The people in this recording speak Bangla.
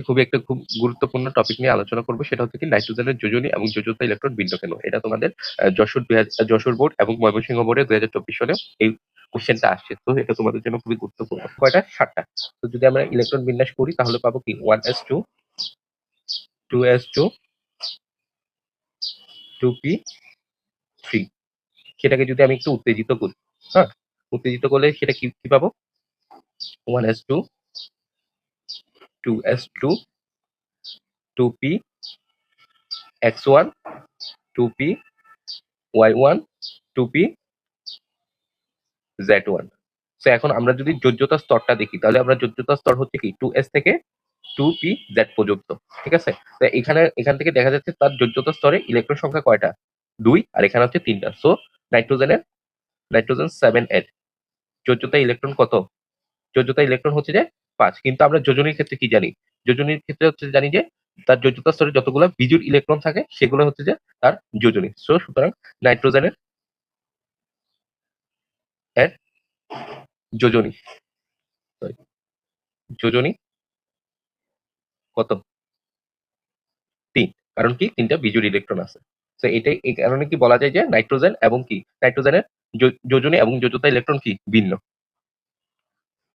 খুবই একটা খুব গুরুত্বপূর্ণ টপিক নিয়ে আলোচনা করব, সেটা হচ্ছে কি নাইট্রোজেনের যোজনী এবং যোজ্যতা ইলেকট্রন ভিন্ন কেন। এটা তোমাদের যশোর বোর্ড এবং ময়মনসিংহ বোর্ডে 2024 সালে এই কোশ্চেনটা আসছে। তো এটা তোমাদের জন্য খুবই গুরুত্বপূর্ণ। কয়টা? 7টা। তো যদি আমরা ইলেকট্রন বিন্যাস করি তাহলে পাবো কি 1s2, 2s2, 2p3। সেটাকে যদি আমি একটু উত্তেজিত করি, হ্যাঁ, উত্তেজিত করলে সেটা কি কি পাবো? 1s2, 2s2, 2px1, 2py1, 2pz1। তো এখন আমরা যদি যোজ্যতা স্তরটা দেখি তাহলে আমরা যোজ্যতা স্তর হচ্ছে কি 2s থেকে 2pz পর্যন্ত। ঠিক আছে? তো এখান থেকে দেখা যাচ্ছে তার যোজ্যতা স্তরে ইলেকট্রন সংখ্যা কয়টা? 2, আর এখানে হচ্ছে 3টা। সো নাইট্রোজেন 7 এর যোজ্যতা ইলেকট্রন কত? যোজ্যতা ইলেকট্রন হচ্ছে যে 5। কিন্তু আমরা যোজনীর ক্ষেত্রে কি জানি? যোজনীর ক্ষেত্রে হচ্ছে জানি যে তার যোজ্যতা স্তরে যতগুলো বিজোড় ইলেকট্রন থাকে সেগুলো হচ্ছে যে তার যোজনী। সুতরাং নাইট্রোজেনের এর যোজনী, sorry, যোজনী কত? 3। কারণ কি 3টা বিজোড় ইলেকট্রন আছে। তো এটাই এই কারণে কি বলা যায় যে নাইট্রোজেন এবং কি নাইট্রোজেনের যোজনী এবং যোজ্যতা ইলেকট্রন কি ভিন্ন।